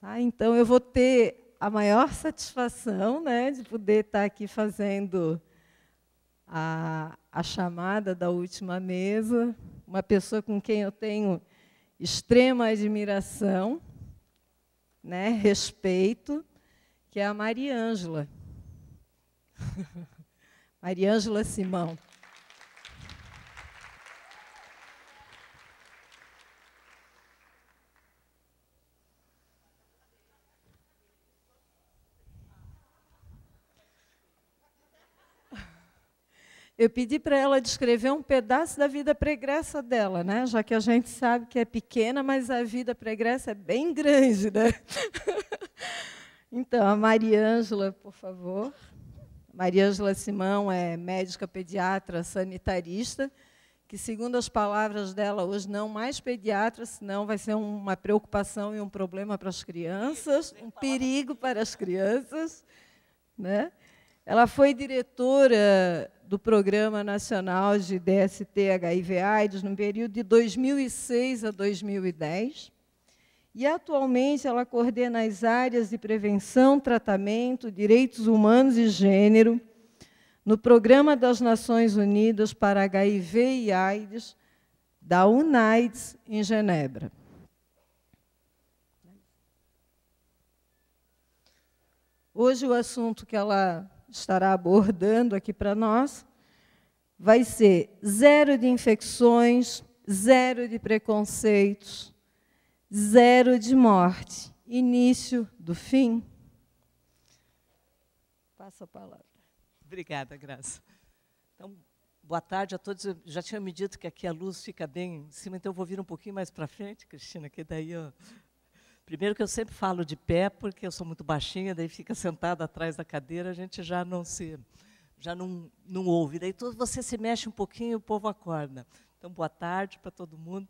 Tá? Então, eu vou ter a maior satisfação, né, de poder estar aqui fazendo a chamada da última mesa, uma pessoa com quem eu tenho extrema admiração, né, respeito, que é a Mariângela. Mariângela Simão. Eu pedi para ela descrever um pedaço da vida pregressa dela, né? Já que a gente sabe que é pequena, mas a vida pregressa é bem grande, né? Então, a Mariângela, por favor. Mariângela Simão é médica pediatra sanitarista, que, segundo as palavras dela, hoje não mais pediatra, senão vai ser uma preocupação e um problema para as crianças, um perigo para as crianças, né? Ela foi diretora do Programa Nacional de DST HIV/AIDS no período de 2006 a 2010. E, atualmente, ela coordena as áreas de prevenção, tratamento, direitos humanos e gênero no Programa das Nações Unidas para HIV e AIDS, da UNAIDS, em Genebra. Hoje, o assunto que ela estará abordando aqui para nós vai ser 0 de infecções, 0 de preconceitos, 0 de morte. Início do fim. Passa a palavra. Obrigada, Graça. Então, boa tarde a todos. Eu já tinha me dito que aqui a luz fica bem em cima, então eu vou vir um pouquinho mais para frente, Cristina, que daí ó. Primeiro que eu sempre falo de pé, porque eu sou muito baixinha, daí fica sentada atrás da cadeira, a gente já não ouve. Daí você se mexe um pouquinho e o povo acorda. Então, boa tarde para todo mundo.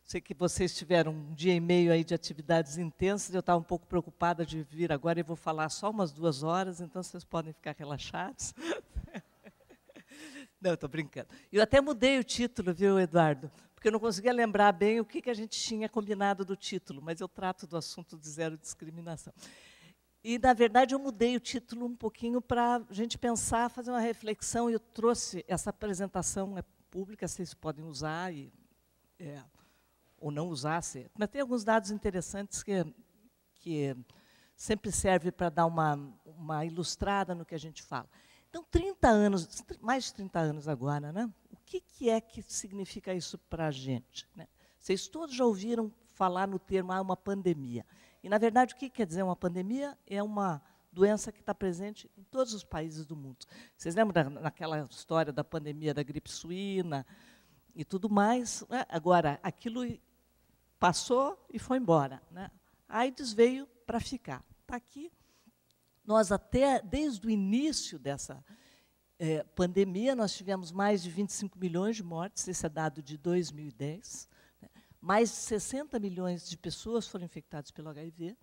Sei que vocês tiveram um dia e meio aí de atividades intensas, eu estava um pouco preocupada de vir agora e vou falar só umas 2 horas, então vocês podem ficar relaxados. Não, estou brincando. Eu até mudei o título, viu, Eduardo? Porque eu não conseguia lembrar bem o que a gente tinha combinado do título, mas eu trato do assunto de 0 discriminação. E, na verdade, eu mudei o título um pouquinho para a gente pensar, fazer uma reflexão, e eu trouxe essa apresentação pública, vocês podem usar ou não usar, mas tem alguns dados interessantes que sempre serve para dar uma ilustrada no que a gente fala. Então, 30 anos, mais de 30 anos agora, né? O que é que significa isso para a gente? Né? Vocês todos já ouviram falar no termo uma pandemia. E, na verdade, o que quer dizer uma pandemia? É uma doença que está presente em todos os países do mundo. Vocês lembram naquela história da pandemia da gripe suína e tudo mais? Né? Agora, aquilo passou e foi embora. Né? A AIDS veio para ficar. Está aqui. Nós, desde o início dessa pandemia, nós tivemos mais de 25 milhões de mortes, esse é dado de 2010. Né? Mais de 60 milhões de pessoas foram infectadas pelo HIV.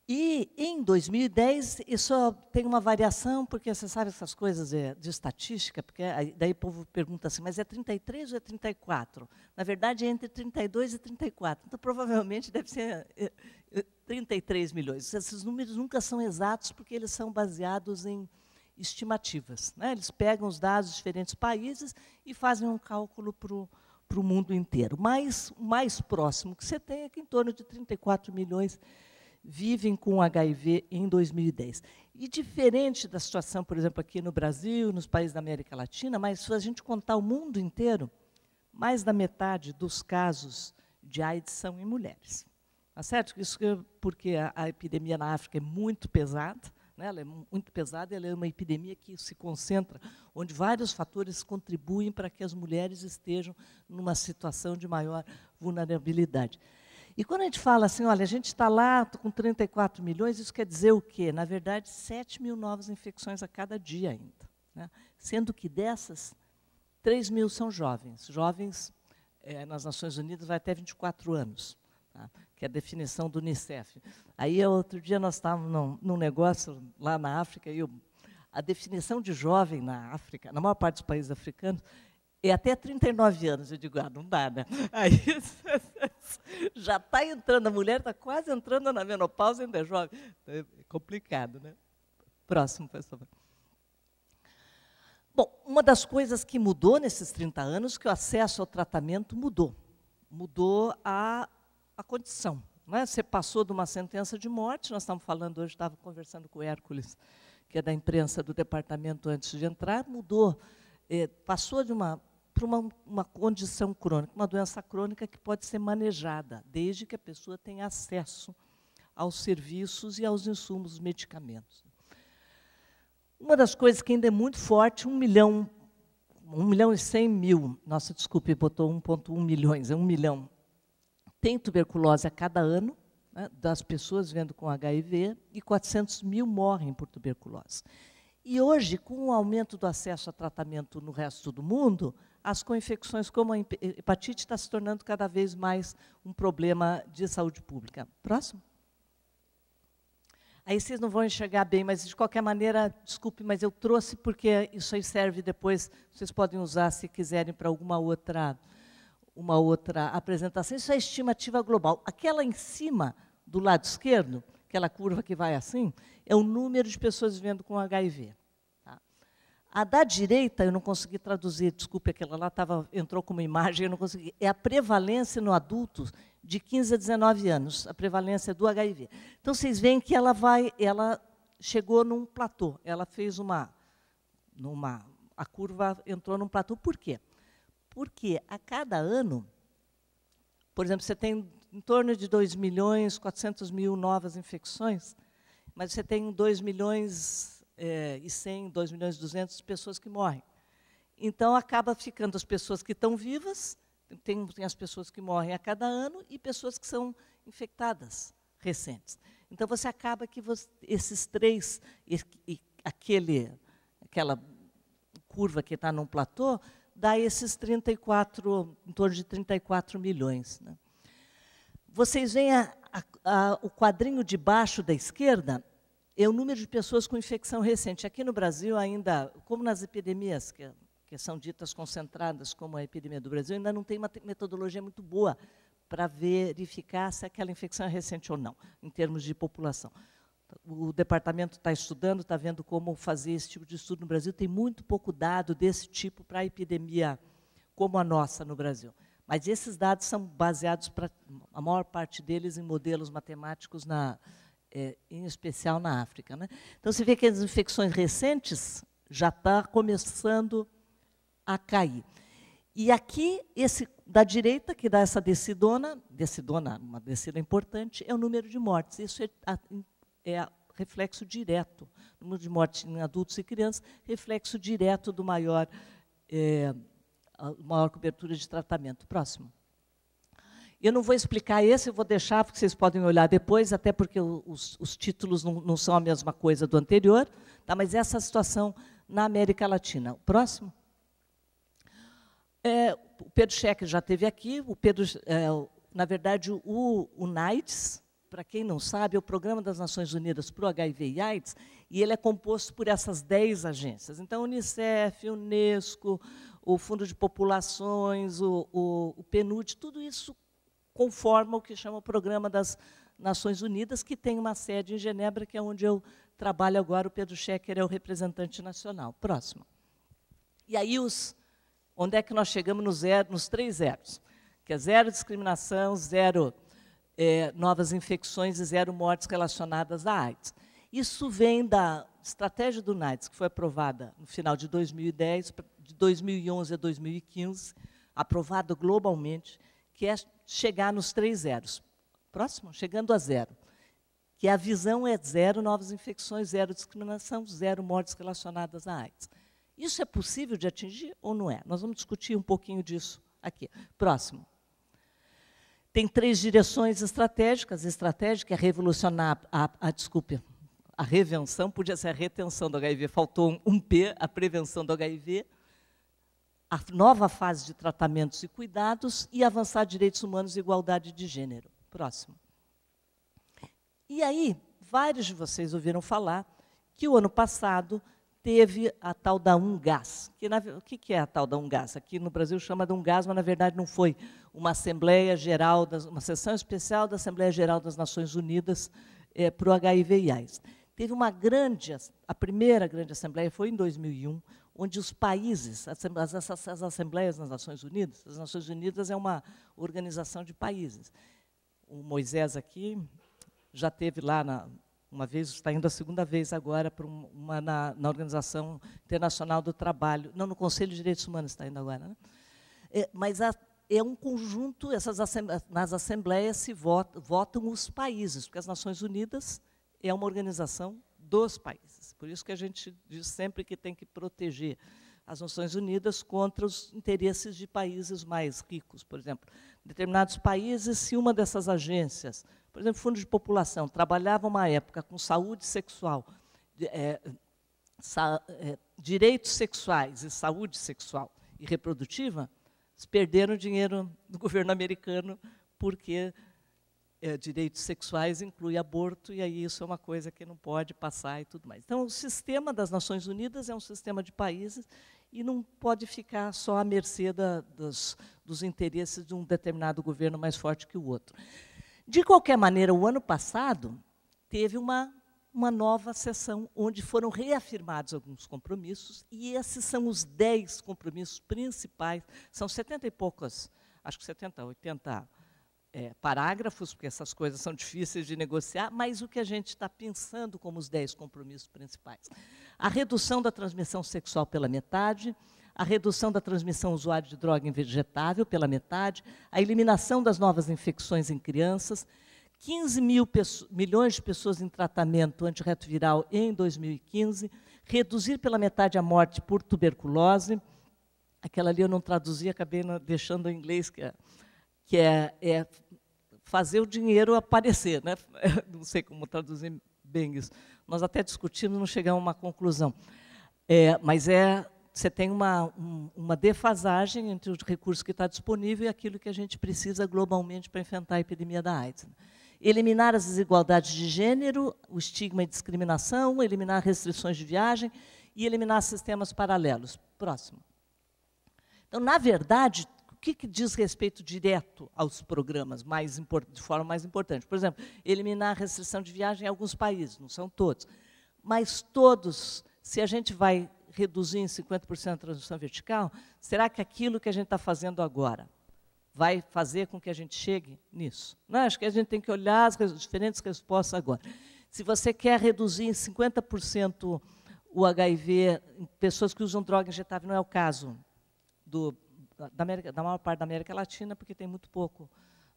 E, em 2010, isso tem uma variação, porque você sabe essas coisas de estatística, porque daí o povo pergunta assim, mas é 33 ou é 34? Na verdade, é entre 32 e 34. Então, provavelmente, deve ser 33 milhões. Esses números nunca são exatos, porque eles são baseados em estimativas. Né? Eles pegam os dados de diferentes países e fazem um cálculo para o mundo inteiro. Mas o mais próximo que você tem é que em torno de 34 milhões vivem com HIV em 2010. E diferente da situação, por exemplo, aqui no Brasil, nos países da América Latina, mas se a gente contar o mundo inteiro, mais da metade dos casos de AIDS são em mulheres. Tá certo? Isso porque a epidemia na África é muito pesada, né? Ela é muito pesada, ela é uma epidemia que se concentra, onde vários fatores contribuem para que as mulheres estejam numa situação de maior vulnerabilidade. E quando a gente fala assim, olha, a gente está lá com 34 milhões, isso quer dizer o quê? Na verdade, 7 mil novas infecções a cada dia ainda. Né? Sendo que dessas, 3 mil são jovens. Jovens, nas Nações Unidas, vai até 24 anos, tá? Que é a definição do Unicef. Aí, outro dia, nós estávamos num negócio lá na África, e a definição de jovem na África, na maior parte dos países africanos, É até 39 anos. Eu digo, não dá, né? Aí já está entrando, a mulher está quase entrando na menopausa, ainda é jovem. É complicado, né? Próximo, por favor. Bom, uma das coisas que mudou nesses 30 anos é que o acesso ao tratamento mudou. Mudou a condição. Né? Você passou de uma sentença de morte, nós estamos falando hoje, estava conversando com o Hércules, que é da imprensa do departamento antes de entrar, mudou, passou para uma condição crônica, uma doença crônica que pode ser manejada, desde que a pessoa tenha acesso aos serviços e aos insumos, os medicamentos. Uma das coisas que ainda é muito forte, 1 milhão e 100 mil, nossa, desculpe, botou 1,1 milhões, é 1 milhão, tem tuberculose a cada ano, né, das pessoas vivendo com HIV, e 400 mil morrem por tuberculose. E hoje, com o aumento do acesso a tratamento no resto do mundo, as co-infecções como a hepatite está se tornando cada vez mais um problema de saúde pública. Próximo. Aí vocês não vão enxergar bem, mas, de qualquer maneira, desculpe, mas eu trouxe porque isso aí serve depois, vocês podem usar, se quiserem, para uma outra apresentação. Isso é estimativa global. Aquela em cima, do lado esquerdo, aquela curva que vai assim, é o número de pessoas vivendo com HIV. Tá? A da direita, eu não consegui traduzir, desculpe, aquela lá entrou como imagem, eu não consegui. É a prevalência no adulto de 15 a 19 anos, a prevalência do HIV. Então, vocês veem que ela chegou num platô, ela fez a curva entrou num platô. Por quê? Porque a cada ano, por exemplo, você tem em torno de 2 milhões, 400 mil novas infecções, mas você tem 2 milhões e 100, 2 milhões e 200 pessoas que morrem. Então, acaba ficando as pessoas que estão vivas, tem as pessoas que morrem a cada ano e pessoas que são infectadas recentes. Então, você acaba que esses três, aquela curva que está num platô, dá esses 34, em torno de 34 milhões. Né? Vocês veem o quadrinho de baixo da esquerda, é o número de pessoas com infecção recente. Aqui no Brasil, ainda, como nas epidemias, que são ditas concentradas, como a epidemia do Brasil, ainda não tem uma metodologia muito boa para verificar se aquela infecção é recente ou não, em termos de população. O departamento está estudando, está vendo como fazer esse tipo de estudo no Brasil. Tem muito pouco dado desse tipo para a epidemia como a nossa no Brasil. Mas esses dados são baseados, a maior parte deles, em modelos matemáticos, em especial na África. Né? Então, você vê que as infecções recentes já estão começando a cair. E aqui, esse da direita, que dá essa decidona, uma descida importante, é o número de mortes. Isso é reflexo direto, o número de mortes em adultos e crianças, reflexo direto do maior cobertura de tratamento. Próximo. Eu não vou explicar esse, eu vou deixar, porque vocês podem olhar depois, até porque os títulos não são a mesma coisa do anterior, tá? Mas essa situação na América Latina. Próximo. O Pedro Scheck já esteve aqui, na verdade, o NIDS, para quem não sabe, é o Programa das Nações Unidas para o HIV e AIDS, e ele é composto por essas 10 agências. Então, Unicef, Unesco, o Fundo de Populações, o PNUD, tudo isso conforma o que chama o Programa das Nações Unidas, que tem uma sede em Genebra, que é onde eu trabalho agora. O Pedro Schecker é o representante nacional. Próximo. E aí, onde é que nós chegamos nos 3 zeros? Que é 0 discriminação, 0 novas infecções e 0 mortes relacionadas à AIDS. Isso vem da estratégia do NIDS, que foi aprovada no final de 2010, de 2011 a 2015, aprovada globalmente, que é chegar nos 3 zeros. Próximo, chegando a 0. Que a visão é 0 novas infecções, 0 discriminação, 0 mortes relacionadas à AIDS. Isso é possível de atingir ou não é? Nós vamos discutir um pouquinho disso aqui. Próximo. Tem 3 direções estratégicas. Estratégica é revolucionar a revenção, podia ser a retenção do HIV, faltou um P, a prevenção do HIV, a nova fase de tratamentos e cuidados e avançar direitos humanos e igualdade de gênero. Próximo. E aí, vários de vocês ouviram falar que o ano passado teve a tal da UNGAS. O que é a tal da UNGAS? Aqui no Brasil chama de UNGAS, mas, na verdade, não foi uma Assembleia Geral, uma sessão especial da Assembleia Geral das Nações Unidas para o HIV e AIDS. Teve a primeira grande assembleia foi em 2001, onde os países, as assembleias das Nações Unidas, as Nações Unidas é uma organização de países. O Moisés aqui já esteve lá uma vez, está indo a segunda vez agora na Organização Internacional do Trabalho, não, no Conselho de Direitos Humanos está indo agora, né? Mas é um conjunto, nas assembleias se votam os países, porque as Nações Unidas é uma organização dos países. Por isso que a gente diz sempre que tem que proteger as Nações Unidas contra os interesses de países mais ricos. Por exemplo, em determinados países, se uma dessas agências, por exemplo, Fundo de População, trabalhava uma época com saúde sexual, direitos sexuais e saúde sexual e reprodutiva, eles perderam dinheiro do governo americano porque direitos sexuais inclui aborto, e aí isso é uma coisa que não pode passar e tudo mais. Então, o sistema das Nações Unidas é um sistema de países e não pode ficar só à mercê dos interesses de um determinado governo mais forte que o outro. De qualquer maneira, o ano passado teve uma nova sessão, onde foram reafirmados alguns compromissos, e esses são os 10 compromissos principais, são 70 e poucas, acho que 70, 80 parágrafos, porque essas coisas são difíceis de negociar, mas o que a gente está pensando como os 10 compromissos principais. A redução da transmissão sexual pela metade, a redução da transmissão usuário de droga injetável pela metade, a eliminação das novas infecções em crianças, 15 milhões de pessoas em tratamento antirretroviral em 2015, reduzir pela metade a morte por tuberculose. Aquela ali eu não traduzi, acabei deixando em inglês, que é fazer o dinheiro aparecer, né? Não sei como traduzir bem isso. Nós até discutimos, não chegamos a uma conclusão. Mas você tem uma defasagem entre o recurso que está disponível e aquilo que a gente precisa globalmente para enfrentar a epidemia da AIDS. Eliminar as desigualdades de gênero, o estigma e discriminação, eliminar restrições de viagem e eliminar sistemas paralelos. Próximo. Então, na verdade, o que diz respeito direto aos programas de forma mais importante? Por exemplo, eliminar a restrição de viagem em alguns países, não são todos. Mas todos, se a gente vai reduzir em 50% a transmissão vertical, será que aquilo que a gente está fazendo agora vai fazer com que a gente chegue nisso? Não, acho que a gente tem que olhar as diferentes respostas agora. Se você quer reduzir em 50% o HIV em pessoas que usam droga injetável, não é o caso da maior parte da América Latina, porque tem muito pouco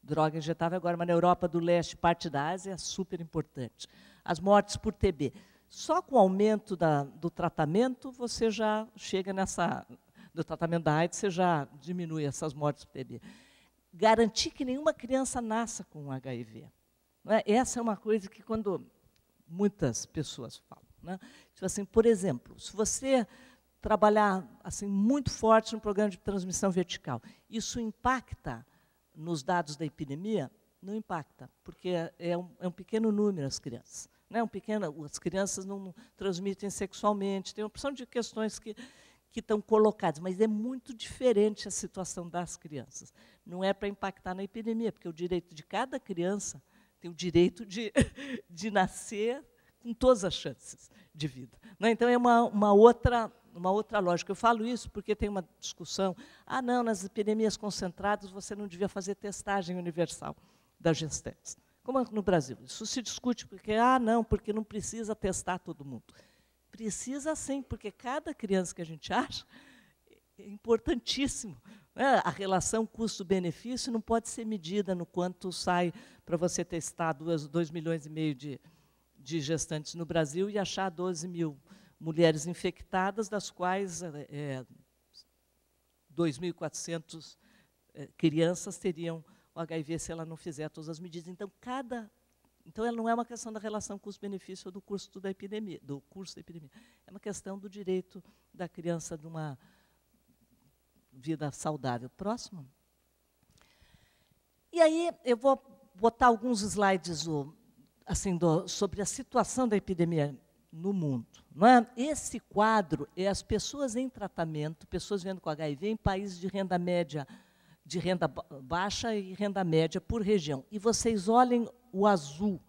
droga injetável agora, mas na Europa do Leste, parte da Ásia, é super importante. As mortes por TB. Só com o aumento do tratamento, você já chega do tratamento da AIDS, você já diminui essas mortes por TB. Garantir que nenhuma criança nasça com HIV. Não é? Essa é uma coisa que, quando muitas pessoas falam, né? Tipo assim, por exemplo, se você trabalhar assim, muito forte no programa de transmissão vertical, isso impacta nos dados da epidemia? Não impacta, porque é um pequeno número as crianças. Né? As crianças não transmitem sexualmente, tem uma opção de questões que estão colocadas, mas é muito diferente a situação das crianças. Não é para impactar na epidemia, porque o direito de cada criança tem o direito de nascer com todas as chances de vida. Né? Então, é uma outra lógica. Eu falo isso porque tem uma discussão, não, nas epidemias concentradas você não devia fazer testagem universal das gestantes. Como no Brasil. Isso se discute porque, não, porque não precisa testar todo mundo. Precisa sim, porque cada criança que a gente acha é importantíssimo. Né? A relação custo-benefício não pode ser medida no quanto sai para você testar 2,5 milhões de gestantes no Brasil e achar 12 mil mulheres infectadas, das quais 2.400 crianças teriam o HIV se ela não fizer todas as medidas. Então, ela não é uma questão da relação custo-benefício ou do custo da epidemia, É uma questão do direito da criança de uma vida saudável. Próximo. E aí eu vou botar alguns slides assim, sobre a situação da epidemia no mundo. Não é? Esse quadro é as pessoas em tratamento, pessoas vivendo com HIV em países de renda média, de renda baixa e renda média por região. E vocês olhem o azul,